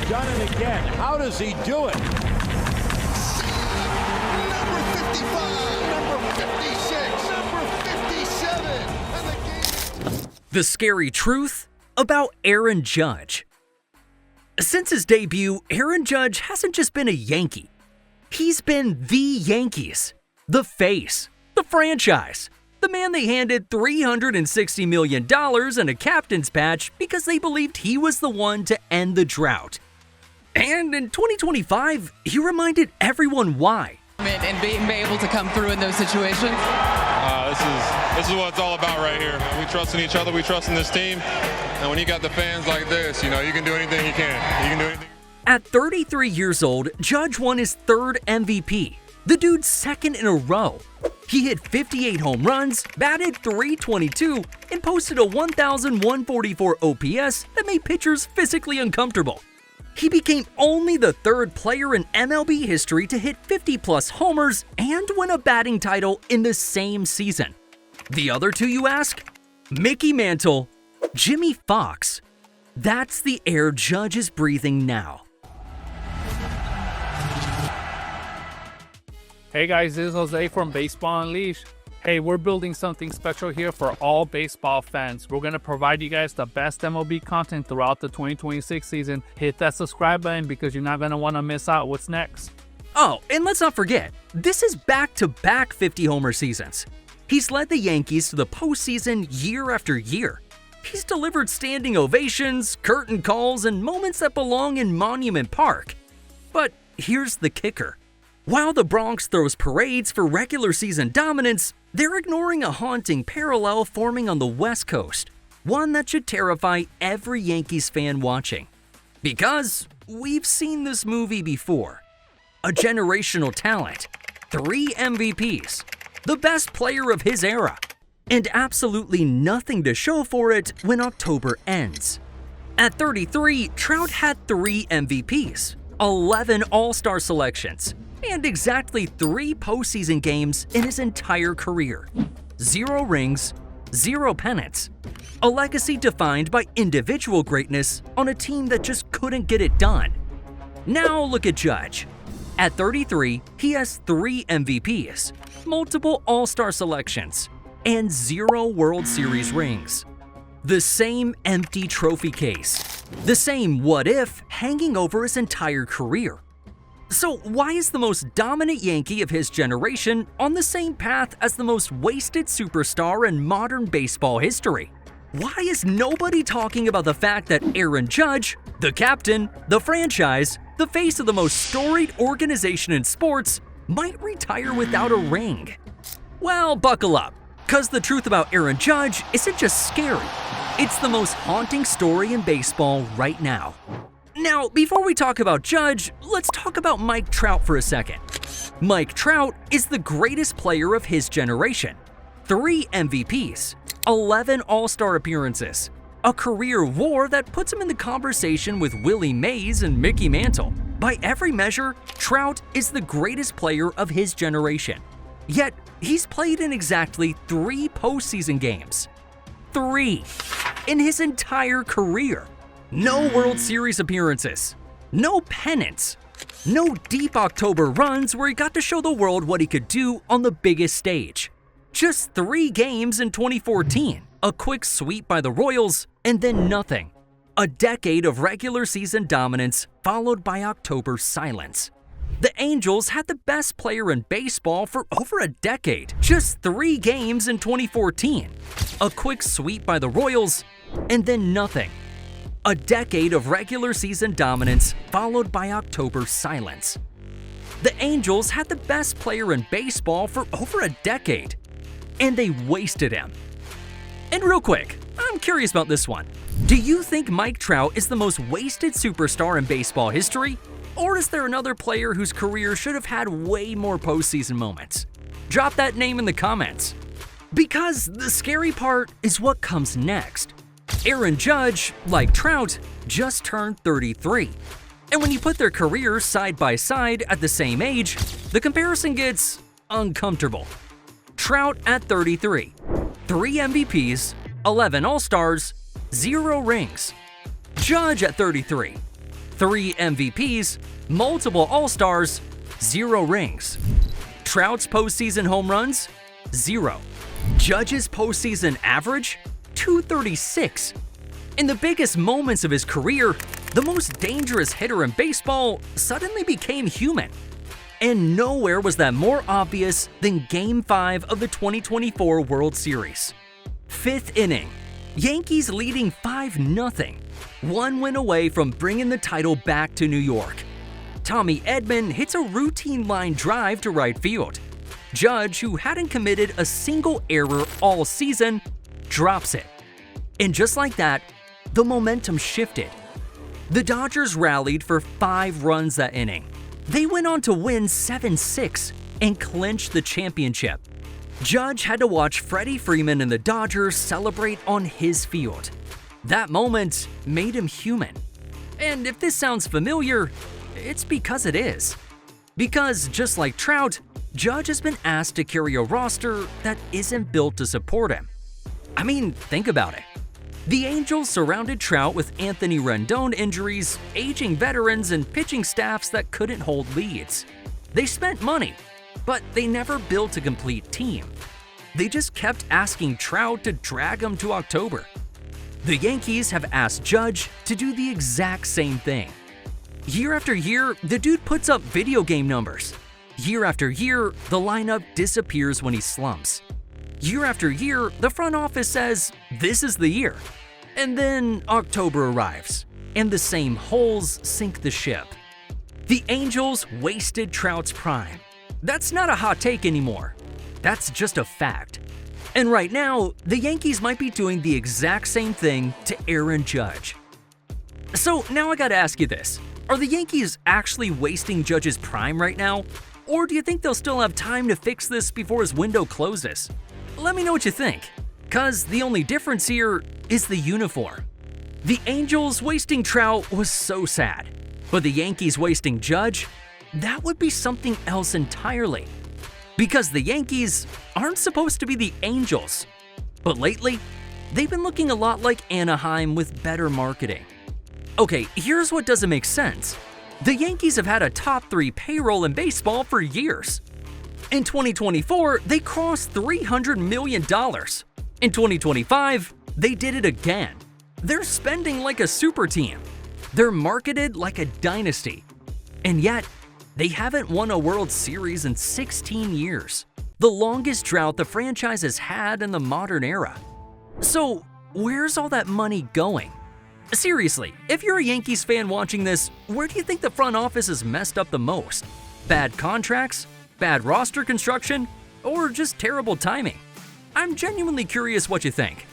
done it again. How does he do it? Number 55, number 56, number 57, and the game. The scary truth about Aaron Judge. Since his debut, Aaron Judge hasn't just been a Yankee. He's been the Yankees, the face, the franchise, the man they handed $360 million and a captain's patch because they believed he was the one to end the drought. And in 2025, he reminded everyone why. And being able to come through in those situations? This is what it's all about right here. We trust in each other, we trust in this team, and when you got the fans like this, you can do anything you can. You can do anything. At 33 years old, Judge won his third MVP, the dude's second in a row. He hit 58 home runs, batted .322, and posted a 1,144 OPS that made pitchers physically uncomfortable. He became only the third player in MLB history to hit 50-plus homers and win a batting title in the same season. The other two, you ask? Mickey Mantle, Jimmy Fox. That's the air Judge is breathing now. Hey guys, this is Jose from Baseball Unleashed. Hey, we're building something special here for all baseball fans. We're going to provide you guys the best MLB content throughout the 2026 season. Hit that subscribe button because you're not going to want to miss out what's next. Oh, and let's not forget, this is back-to-back 50-homer seasons. He's led the Yankees to the postseason year after year. He's delivered standing ovations, curtain calls, and moments that belong in Monument Park. But here's the kicker. While the Bronx throws parades for regular season dominance, they're ignoring a haunting parallel forming on the West Coast, one that should terrify every Yankees fan watching. Because we've seen this movie before. A generational talent, 3 MVPs, the best player of his era, and absolutely nothing to show for it when October ends. At 33, Trout had 3 MVPs, 11 All-Star selections, and exactly 3 postseason games in his entire career. 0 rings, 0 pennants. A legacy defined by individual greatness on a team that just couldn't get it done. Now look at Judge. At 33, he has 3 MVPs, multiple All-Star selections, and 0 World Series rings. The same empty trophy case. The same what if hanging over his entire career. So why is the most dominant Yankee of his generation on the same path as the most wasted superstar in modern baseball history? Why is nobody talking about the fact that Aaron Judge, the captain, the franchise, the face of the most storied organization in sports, might retire without a ring? Well, buckle up, because the truth about Aaron Judge isn't just scary, it's the most haunting story in baseball right now. Now, before we talk about Judge, let's talk about Mike Trout for a second. Mike Trout is the greatest player of his generation. 3 MVPs, 11 All-Star appearances, a career WAR that puts him in the conversation with Willie Mays and Mickey Mantle. By every measure, Trout is the greatest player of his generation. Yet, he's played in exactly 3 postseason games. 3 in his entire career. No World Series appearances, no pennants, no deep October runs where he got to show the world what he could do on the biggest stage. Just 3 games in 2014, a quick sweep by the Royals, and then nothing. A decade of regular season dominance followed by October silence. The Angels had the best player in baseball for over a decade. Just 3 games in 2014, a quick sweep by the Royals, and then nothing. A decade of regular season dominance followed by October silence. The Angels had the best player in baseball for over a decade, and they wasted him. And real quick, I'm curious about this one. Do you think Mike Trout is the most wasted superstar in baseball history? Or is there another player whose career should have had way more postseason moments? Drop that name in the comments. Because the scary part is what comes next. Aaron Judge, like Trout, just turned 33. And when you put their careers side by side at the same age, the comparison gets uncomfortable. Trout at 33, 3 MVPs, 11 All-Stars, 0 rings. Judge at 33, 3 MVPs, multiple All-Stars, 0 rings. Trout's postseason home runs, 0. Judge's postseason average, 236. In the biggest moments of his career, the most dangerous hitter in baseball suddenly became human. And nowhere was that more obvious than Game 5 of the 2024 World Series. 5th inning, Yankees leading 5-0, 1 win away from bringing the title back to New York. Tommy Edman hits a routine line drive to right field. Judge, who hadn't committed a single error all season, drops it. And just like that, the momentum shifted. The Dodgers rallied for 5 runs that inning. They went on to win 7-6 and clinch the championship. Judge had to watch Freddie Freeman and the Dodgers celebrate on his field. That moment made him human. And if this sounds familiar, it's because it is. Because just like Trout, Judge has been asked to carry a roster that isn't built to support him. I mean, think about it. The Angels surrounded Trout with Anthony Rendon injuries, aging veterans, and pitching staffs that couldn't hold leads. They spent money, but they never built a complete team. They just kept asking Trout to drag them to October. The Yankees have asked Judge to do the exact same thing. Year after year, the dude puts up video game numbers. Year after year, the lineup disappears when he slumps. Year after year, the front office says, this is the year. And then October arrives, and the same holes sink the ship. The Angels wasted Trout's prime. That's not a hot take anymore. That's just a fact. And right now, the Yankees might be doing the exact same thing to Aaron Judge. So now I gotta ask you this. Are the Yankees actually wasting Judge's prime right now? Or do you think they'll still have time to fix this before his window closes? Let me know what you think, cause the only difference here is the uniform. The Angels wasting Trout was so sad, but the Yankees wasting Judge, that would be something else entirely. Because the Yankees aren't supposed to be the Angels. But lately, they've been looking a lot like Anaheim with better marketing. Okay, here's what doesn't make sense. The Yankees have had a top 3 payroll in baseball for years. In 2024, they crossed $300 million. In 2025, they did it again. They're spending like a super team. They're marketed like a dynasty. And yet, they haven't won a World Series in 16 years, the longest drought the franchise has had in the modern era. So, where's all that money going? Seriously, if you're a Yankees fan watching this, where do you think the front office has messed up the most? Bad contracts? Bad roster construction? Or just terrible timing? I'm genuinely curious what you think.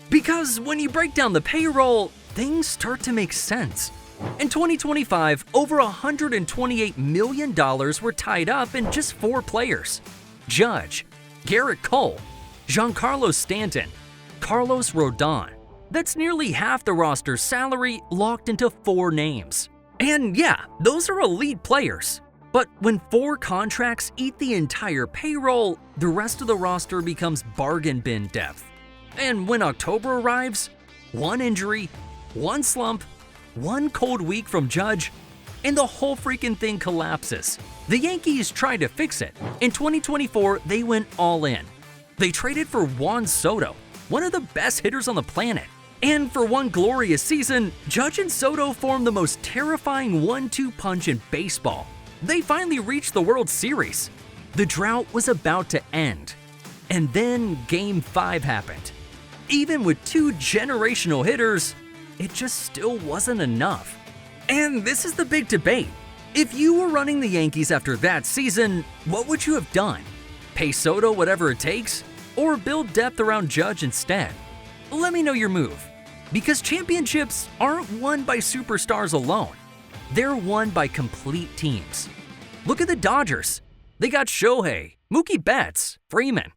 Because when you break down the payroll, things start to make sense. In 2025, over $128 million were tied up in just 4 players: Judge, Garrett Cole, Giancarlo Stanton, Carlos Rodon. That's nearly half the roster's salary locked into 4 names. And yeah, those are elite players. But when 4 contracts eat the entire payroll, the rest of the roster becomes bargain bin depth. And when October arrives, 1 injury, 1 slump, 1 cold week from Judge, and the whole freaking thing collapses. The Yankees tried to fix it. In 2024, they went all in. They traded for Juan Soto, one of the best hitters on the planet. And for one glorious season, Judge and Soto formed the most terrifying 1-2 punch in baseball. They finally reached the World Series. The drought was about to end. And then Game 5 happened. Even with 2 generational hitters, it just still wasn't enough. And this is the big debate. If you were running the Yankees after that season, what would you have done? Pay Soto whatever it takes? Or build depth around Judge instead? Let me know your move. Because championships aren't won by superstars alone. They're won by complete teams. Look at the Dodgers. They got Shohei, Mookie Betts, Freeman.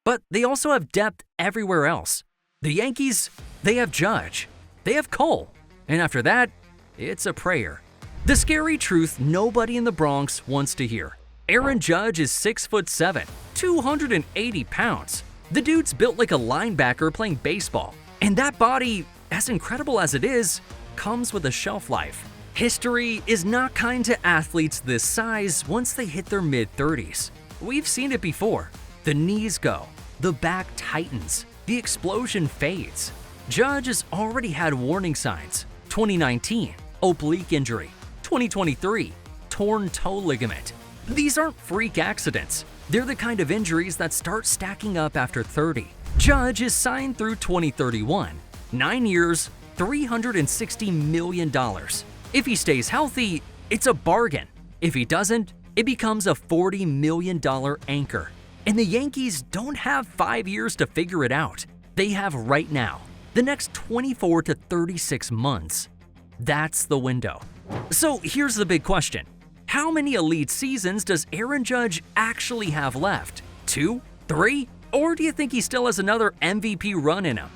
But they also have depth everywhere else. The Yankees, they have Judge. They have Cole. And after that, it's a prayer. The scary truth nobody in the Bronx wants to hear. Aaron Judge is 6'7", 280 pounds. The dude's built like a linebacker playing baseball. And that body, as incredible as it is, comes with a shelf life. History is not kind to athletes this size once they hit their mid-30s. We've seen it before. The knees go, the back tightens, the explosion fades. Judge has already had warning signs. 2019, oblique injury. 2023, torn toe ligament. These aren't freak accidents. They're the kind of injuries that start stacking up after 30. Judge is signed through 2031, 9 years, $360 million. If he stays healthy, it's a bargain. If he doesn't, it becomes a $40 million anchor. And the Yankees don't have 5 years to figure it out. They have right now, the next 24 to 36 months. That's the window. So here's the big question. How many elite seasons does Aaron Judge actually have left? 2? 3? Or do you think he still has another MVP run in him?